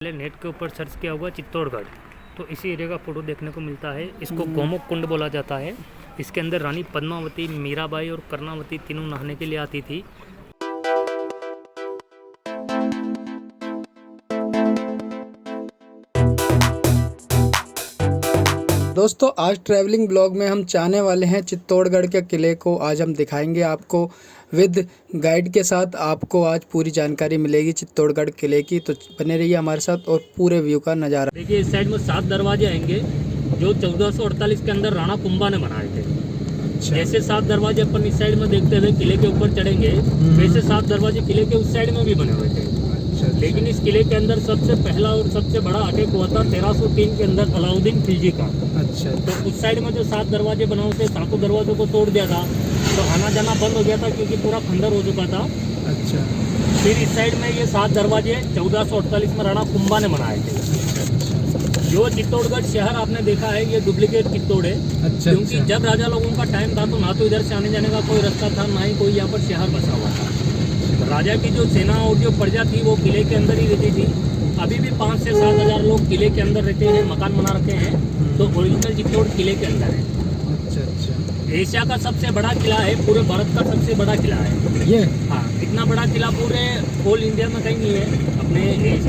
पहले नेट के ऊपर सर्च किया हुआ चित्तौड़गढ़, तो इसी एरिया का फ़ोटो देखने को मिलता है। इसको गोमुख कुंड बोला जाता है। इसके अंदर रानी पद्मावती, मीराबाई और कर्णावती तीनों नहाने के लिए आती थी। दोस्तों आज ट्रैवलिंग ब्लॉग में हम चाहने वाले हैं चित्तौड़गढ़ के किले को। आज हम दिखाएंगे आपको विद गाइड के साथ। आपको आज पूरी जानकारी मिलेगी चित्तौड़गढ़ किले की, तो बने रहिए हमारे साथ और पूरे व्यू का नज़ारा। देखिए इस साइड में 7 दरवाजे आएंगे जो 1448 के अंदर राणा कुंभा ने बनाए थे। अच्छा। जैसे 7 दरवाजे अपन इस साइड में देखते हुए किले के ऊपर चढ़ेंगे, वैसे 7 दरवाजे किले के उस साइड में भी बने हुए थे। लेकिन इस किले के अंदर सबसे पहला और सबसे बड़ा अटैक हुआ था 1303 के अंदर अलाउद्दीन खिलजी का। अच्छा। तो उस साइड में जो 7 दरवाजे बना हुए थे, 7 दरवाजों को तोड़ दिया था, तो आना जाना बंद हो गया था क्योंकि पूरा खंडर हो चुका था। अच्छा। फिर इस साइड में ये 7 दरवाजे 1448 में राणा कुंभा ने बनाए थे। जो चित्तौड़गढ़ शहर आपने देखा है ये डुप्लीकेट चित्तौड़ है। अच्छा। क्योंकि जब राजा लोगों का टाइम था तो ना तो इधर से आने जाने का कोई रास्ता था, ना ही कोई यहाँ पर शहर बसा हुआ था। राजा की जो सेना और जो प्रजा थी वो किले के अंदर ही रहती थी। अभी भी 5 से 7 हज़ार लोग किले के अंदर रहते हैं, मकान बना रखे हैं। तो ओरिजिनल चित्तौड़ किले के अंदर है। अच्छा। अच्छा। एशिया का सबसे बड़ा किला है, पूरे भारत का सबसे बड़ा किला है ये। हाँ, इतना बड़ा किला पूरे ऑल इंडिया में कहीं नहीं है। अपने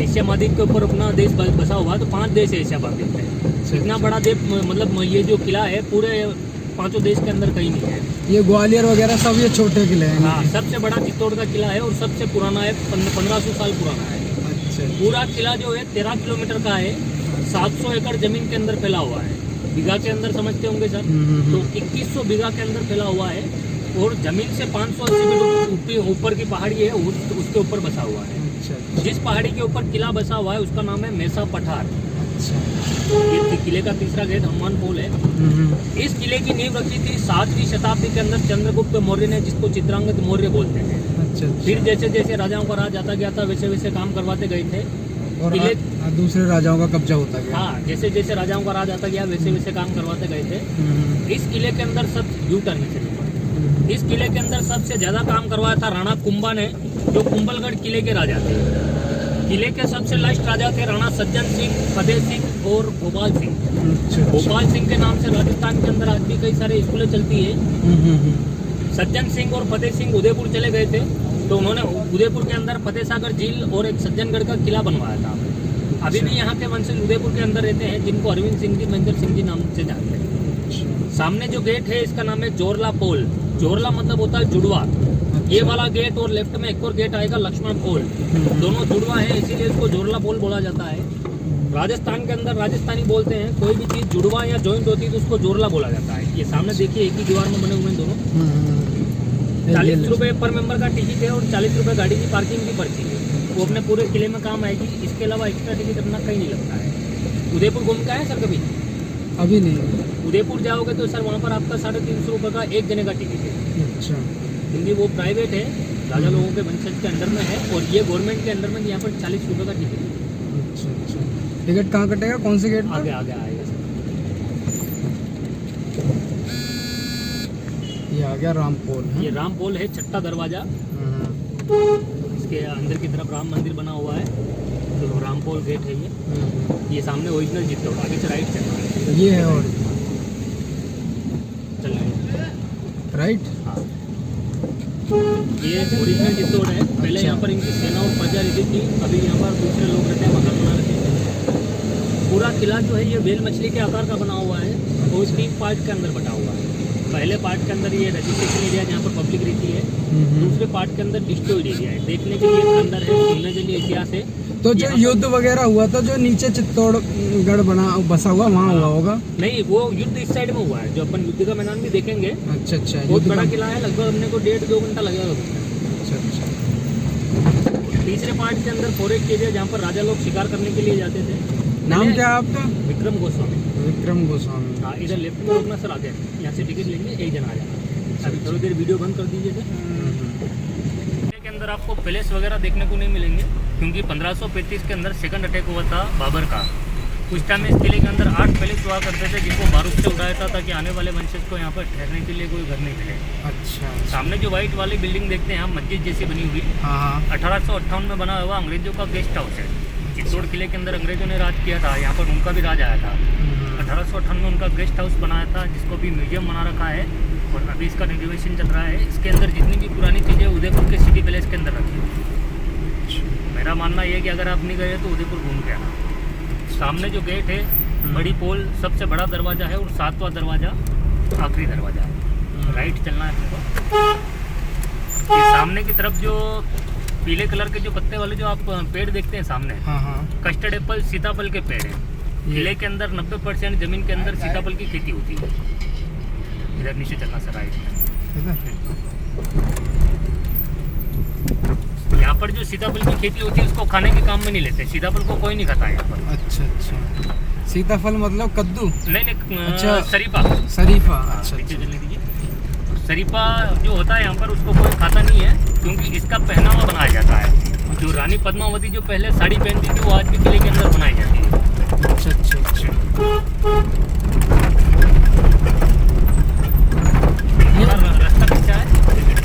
एशिया महाद्वीप के ऊपर अपना देश बसा हुआ, तो 5 देश है एशिया महाद्वीप में। इतना बड़ा देश, मतलब ये जो किला है पूरे 5 देश के अंदर कहीं नहीं है। ये ग्वालियर वगैरह सब ये छोटे किले हैं। हाँ, सबसे बड़ा चित्तौड़ का किला है और सबसे पुराना है, 1500 साल पुराना है। अच्छा। पूरा किला जो है 13 किलोमीटर का है, 700 एकड़ जमीन के अंदर फैला हुआ है। बीघा के अंदर समझते होंगे सर, तो 2100 बीघा के अंदर फैला हुआ है। और जमीन से 580 फीट ऊपर की पहाड़ी है, उसके ऊपर बसा हुआ है। अच्छा। जिस पहाड़ी के ऊपर किला बसा हुआ है उसका नाम है मेसा पठार। अच्छा। ये किले का तीसरा गेट हनुमान पोल है। इस किले की नींव रखी थी 7वीं शताब्दी के अंदर चंद्रगुप्त मौर्य ने, जिसको चित्रांगद मौर्य बोलते हैं। अच्छा। फिर जैसे जैसे राजाओं का राज आता गया था वैसे वैसे काम करवाते गए थे और किले। दूसरे राजाओं का कब्जा होता गया। हाँ, जैसे जैसे राजाओं का राज आता गया वैसे वैसे काम करवाते गए थे। इस किले के अंदर सब यू टर्न नीचे। इस किले के अंदर सबसे ज्यादा काम करवाया था राणा कुंभा ने, जो कुंभलगढ़ किले के राजा थे। किले के सबसे लास्ट राजा थे राणा सज्जन सिंह, फतेह सिंह और भोपाल सिंह। अच्छा। भोपाल सिंह के नाम से राजस्थान के अंदर आज भी कई सारे स्कूलें चलती है। सज्जन सिंह और फतेह सिंह उदयपुर चले गए थे, तो उन्होंने उदयपुर के अंदर फतेह सागर झील और एक सज्जनगढ़ का किला बनवाया था। अभी भी यहाँ के वंशज उदयपुर के अंदर रहते हैं, जिनको अरविंद सिंह जी, महेंद्र सिंह जी नाम से जानते हैं। सामने जो गेट है इसका नाम है जोरला पोल। जोरला मतलब होता है जुड़वा। ये वाला गेट और लेफ्ट में एक और गेट आएगा लक्ष्मण पोल, दोनों जुड़वा है, इसीलिए इसको जोरला पोल बोला जाता है। राजस्थान के अंदर राजस्थानी बोलते हैं, कोई भी चीज जुड़वा या जॉइंट होती है तो उसको जोरला बोला जाता है। ये सामने देखिए एक ही दीवार में बने हुए हैं दोनों। 40 रुपये पर मेंबर का टिकट है और 40 रुपये गाड़ी की पार्किंग की पर्ची है। वो अपने पूरे किले में काम आएगी। इसके अलावा एक्स्ट्रा टिकट अपना कहीं नहीं लगता है। उदयपुर घूम के आए सर कभी? अभी नहीं। उदयपुर जाओगे तो सर वहाँ पर आपका 350 रुपये का एक जने का टिकट है। अच्छा। क्योंकि वो प्राइवेट है, राजा लोगों के वंशज के अंडर में है, और ये गवर्नमेंट के अंडर में यहाँ पर 40 रुपये का टिकट है। अच्छा। अच्छा। टिकट कहाँ कटेगा, कौन से गेट पर? आगे आगे आएगा सर। ये आ गया राम पोल। ये राम पोल है, छठा दरवाजा। इसके अंदर की तरफ राम मंदिर बना हुआ है, तो राम पोल गेट है ये सामने ओरिजिनल चित्तौड़। आगे से राइट चलना है। ये है और चल रहे हैं राइट। हाँ, ये ओरिजिनल चित्तौड़ है। पहले यहाँ पर इनकी सेना और प्रजा रहती थी, अभी यहाँ पर दूसरे लोग रहते हैं, मकान बना रहे हैं। पूरा किला जो है ये वेल मछली के आकार का बना हुआ है और 3 पार्ट के अंदर बटा हुआ है। पहले पार्ट के अंदर ये रजिस्ट्रेशन एरिया जहाँ पर पब्लिक रहती है, दूसरे पार्ट के अंदर डिस्ट्रॉयड एरिया है, देखने के लिए खंडर है, घूमने के लिए इतिहास है। तो जो युद्ध वगैरह हुआ था, जो नीचे चित्तौड़गढ़ बसा हुआ वहाँ हुआ होगा? नहीं, वो युद्ध इस साइड में हुआ है, जो अपन युद्ध का मैदान भी देखेंगे। अच्छा। अच्छा। बहुत बड़ा किला है, लगभग अपने को 1.5-2 घंटा लगेगा। अच्छा। अच्छा। तीसरे पार्ट के अंदर फॉरेस्ट एरिया जहाँ पर राजा लोग शिकार करने के लिए जाते थे। नाम क्या है आपका? विक्रम गोस्वामी। विक्रम गोस्वामी। हाँ, इधर लेफ्ट में रोकना सर, आगे यहाँ से टिकट लेंगे, एक जन आ जाना। अभी थोड़ी देर वीडियो बंद कर दीजिए सर। के अंदर आपको पैलेस वगैरह देखने को नहीं मिलेंगे, क्योंकि 1535 के अंदर सेकंड अटैक हुआ था बाबर का। उस टाइम में इस किले के अंदर 8 पैलेस हुआ करते थे, जिनको बारूद से उड़ाया था ताकि आने वाले वंशज को यहाँ पर ठहरने के लिए कोई घर नहीं मिले। अच्छा। सामने जो व्हाइट वाली बिल्डिंग देखते हैं हम, मस्जिद जैसी बनी हुई, 1858 में बना हुआ अंग्रेजों का गेस्ट हाउस है। चित्तौड़ किले के अंदर अंग्रेजों ने राज किया था, यहाँ पर उनका भी राज आया था। 1858 में उनका गेस्ट हाउस बनाया था, जिसको भी म्यूजियम बना रखा है और अभी इसका रिनोवेशन चल रहा है। इसके अंदर जितनी भी पुरानी चीज़ें उदयपुर के सिटी पैलेस के अंदर रखी है। मेरा मानना ये है कि अगर आप नहीं गए तो उदयपुर घूम के आना। सामने जो गेट है, बड़ी पोल सबसे बड़ा दरवाज़ा है और 7वां दरवाज़ा आखिरी दरवाज़ा है। राइट चलना है आपको। ये सामने की तरफ जो पीले कलर के जो पत्ते वाले जो आप पेड़ देखते हैं सामने, कस्टर्ड एप्पल सीताफल के पेड़ हैं। किले के अंदर 90% जमीन के अंदर सीताफल की खेती होती है। इधर नीचे चलना सर, राइट में। यहाँ पर जो सीताफल की खेती होती है उसको खाने के काम में नहीं लेते। सीताफल को कोई नहीं खाता है यहाँ पर। अच्छा। सीताफल मतलब कद्दू? नहीं, अच्छा, शरीफा। अच्छा। नीचे चलने दीजिए। शरीफा जो होता है यहाँ पर उसको कोई खाता नहीं है, क्योंकि इसका पहनावा बनाया जाता है। जो रानी पद्मावती जो पहले साड़ी पहनती थी वो आज भी किले के अंदर बनाई जाती है। अच्छा। रास्ता कच्चा है।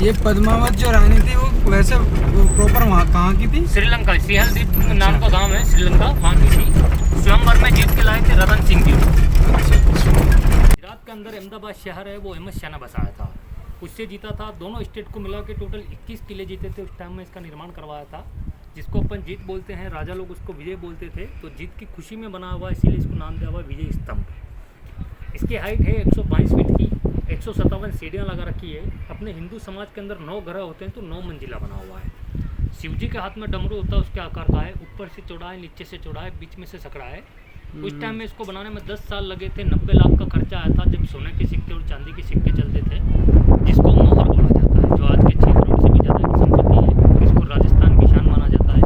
ये पद्मावत जो रानी थी वो वैसे प्रॉपर वहाँ कहाँ की थी? श्रीलंका, सिहलदीप नाम का गांव है श्रीलंका, वहाँ की थी। स्वयंवर में जीत के लाए थे रतन सिंह जी। गुजरात के अंदर अहमदाबाद शहर है, वो अहमद शाह ने बसाया था, उससे जीता था। दोनों स्टेट को मिला के टोटल 21 किले जीते थे। उस टाइम में इसका निर्माण करवाया था, जिसको अपन जीत बोलते हैं। राजा लोग उसको विजय बोलते थे, तो जीत की खुशी में बना हुआ, इसीलिए इसको नाम दिया हुआ विजय स्तंभ। इसकी हाइट है 122 फीट की, 157 सीढ़ियाँ लगा रखी है। अपने हिंदू समाज के अंदर 9 ग्रह होते हैं, तो 9 मंजिला बना हुआ है। शिव जी के हाथ में डमरू होता है, उसके आकार का है। ऊपर से चौड़ा है, नीचे से चौड़ा है, बीच में से सकड़ा है। उस टाइम में इसको बनाने में 10 साल लगे थे। 90 लाख का खर्चा आया था, जब सोने के सिक्के और चांदी के सिक्के चलते थे, जिसको मोहर बोला जाता है, जो आज के 6 करोड़ से भी ज़्यादा की संपत्ति है। इसको राजस्थान की शान माना जाता है।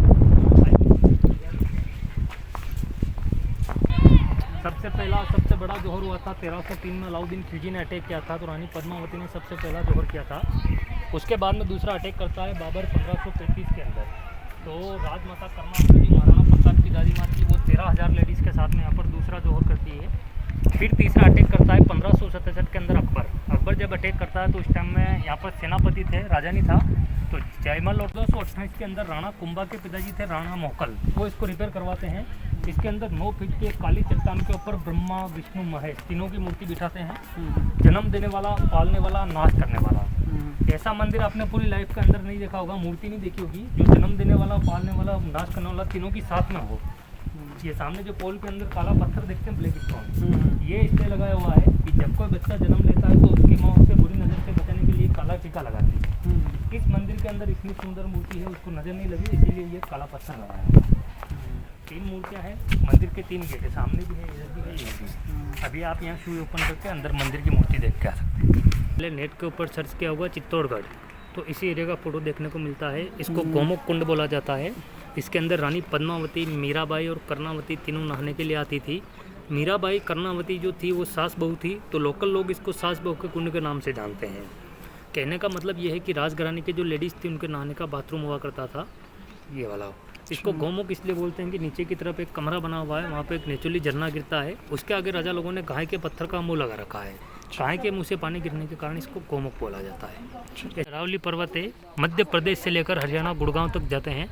सबसे पहला सबसे बड़ा जोहर हुआ था 1303 में। अलाउद्दीन खिलजी ने अटैक किया था, तो रानी पद्मावती ने सबसे पहला जोहर किया था। उसके बाद में दूसरा अटैक करता है बाबर 1535 के अंदर। तो राजमाता कर्णावती जी, महाराणा प्रताप की दादी माँ थी, वो 13,000 लेडीज़ के साथ में यहाँ पर दूसरा जोहर करती है। फिर तीसरा अटैक करता है 1567 के अंदर अकबर जब अटैक करता है, तो उस टाइम में यहाँ पर सेनापति थे, राजा नहीं था। तो जयमल और 1228 के अंदर राणा कुंभा के पिताजी थे राणा मोहकल, वो इसको रिपेयर करवाते हैं। इसके अंदर 9 फीट की एक काली चट्टान के ऊपर ब्रह्मा विष्णु महेश तीनों की मूर्ति बिठाते हैं। जन्म देने वाला, पालने वाला, नाश करने वाला। ऐसा मंदिर आपने पूरी लाइफ के अंदर नहीं देखा होगा, मूर्ति नहीं देखी होगी, जो जन्म देने वाला, पालने वाला, नाश करने वाला तीनों की साथ में हो। ये सामने जो पोल के अंदर काला पत्थर देखते हैं, ब्लैक स्टोन, ये इसलिए लगाया हुआ है कि जब कोई बच्चा जन्म लेता है तो उसकी माँ उसे बुरी नज़र से बचाने के लिए काला टीका लगाती है। इस मंदिर के अंदर इतनी सुंदर मूर्ति है, उसको नज़र नहीं लगी, इसीलिए ये काला पत्थर लगाया है। 3 मूर्तियाँ हैं मंदिर के, 3 गेट है, सामने भी है, इधर भी है, ये भी। अभी आप यहाँ शू ओपन करके अंदर मंदिर की मूर्ति देख के आ सकते हैं। पहले नेट के ऊपर सर्च किया होगा चित्तौड़गढ़, तो इसी एरिया का फोटो देखने को मिलता है। इसको गोमुख कुंड बोला जाता है। इसके अंदर रानी पद्मावती, मीराबाई और कर्णावती तीनों नहाने के लिए आती थी। मीराबाई कर्णावती जो थी वो सास बहू थी, तो लोकल लोग इसको सास बहू के कुंड के नाम से जानते हैं। कहने का मतलब ये है कि राजघराने के जो लेडीज़ थी उनके नहाने का बाथरूम हुआ करता था, ये वाला। इसको गौमुख इसलिए बोलते हैं कि नीचे की तरफ एक कमरा बना हुआ है, वहाँ पे एक नेचुरली झरना गिरता है। उसके आगे राजा लोगों ने गाय के पत्थर का मुँह लगा रखा है। गाय के मुँह से पानी गिरने के कारण इसको गौमुख बोला जाता है। अरावली पर्वत है, मध्य प्रदेश से लेकर हरियाणा गुड़गांव तक जाते हैं।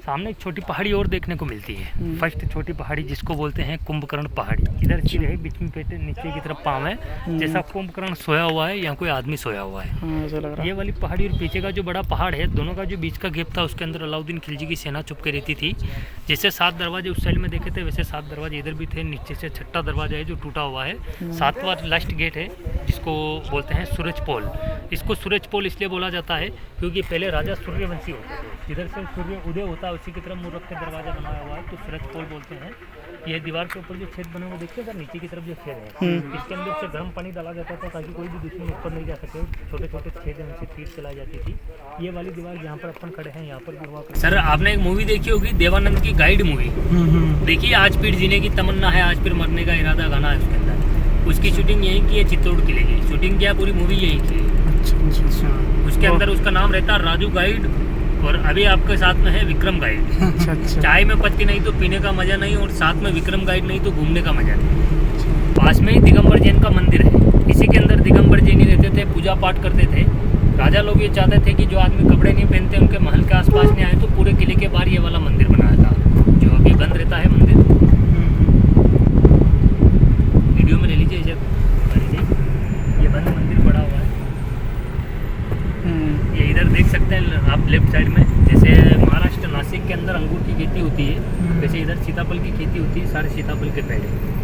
सामने एक छोटी पहाड़ी और देखने को मिलती है, फर्स्ट छोटी पहाड़ी जिसको बोलते हैं कुंभकर्ण पहाड़ी। इधर सिर है, बीच में पेट, नीचे की तरफ पाँव है, जैसा कुंभकर्ण सोया हुआ है या कोई आदमी सोया हुआ है। ये वाली पहाड़ी और पीछे का जो बड़ा पहाड़ है, दोनों का जो बीच का गेप था उसके अंदर अलाउद्दीन खिलजी की सेना छुप के रहती थी। जैसे 7 दरवाजे उस साइड में देखे थे, वैसे 7 दरवाजे इधर भी थे। नीचे से 6ठा दरवाजा है जो टूटा हुआ है। 7वां लास्ट गेट है जिसको बोलते हैं सूरज पोल। इसको सूरज पोल इसलिए बोला जाता है क्योंकि पहले राजा सूर्यवंशी होते थे, जिधर से सूर्य उदय होता है उसी की तरफ मुँह रख के दरवाजा बनाया हुआ है, तो सूरज पोल बोलते हैं। ये दीवार के ऊपर जो छेद बने हुए देखते हैं, नीचे की तरफ जो छेद है, इसके अंदर से गर्म पानी डाला जाता था ताकि कोई भी दुश्मन ऊपर नहीं जा सके। छोटे छोटे छेद हैं, उनसे तीर चलाई जाती थी। ये वाली दीवार जहाँ पर अपन खड़े हैं यहाँ पर भी हुआ। सर आपने एक मूवी देखी होगी, देवानंद की गाइड मूवी देखिए, आज फिर जीने की तमन्ना है, आज फिर मरने का इरादा, गाना है उसके अंदर। उसकी शूटिंग यहीं की है, चित्तौड़ किले की शूटिंग किया, पूरी मूवी यहीं की है। उसके अंदर उसका नाम रहता है राजू गाइड, और अभी आपके साथ में है विक्रम गाइड। चाय में पत्ती नहीं तो पीने का मजा नहीं, और साथ में विक्रम गाइड नहीं तो घूमने का मजा नहीं। पास में ही दिगंबर जैन का मंदिर है, इसी के अंदर दिगंबर जैन ही रहते थे, पूजा पाठ करते थे। राजा लोग ये चाहते थे कि जो आदमी कपड़े नहीं पहनते उनके महल के आसपास नहीं आए, तो पूरे किले के बाहर ये वाला मंदिर बनाया था। जो ये बंद रहता है मंदिर, वीडियो में ले लीजिए जब ये बंद मंदिर पड़ा हुआ है। ये इधर देख सकते हैं आप लेफ्ट साइड में, जैसे महाराष्ट्र नासिक के अंदर अंगूर की खेती होती है, वैसे इधर सीताफल की खेती होती है, सारे सीताफल के पेड़ हैं।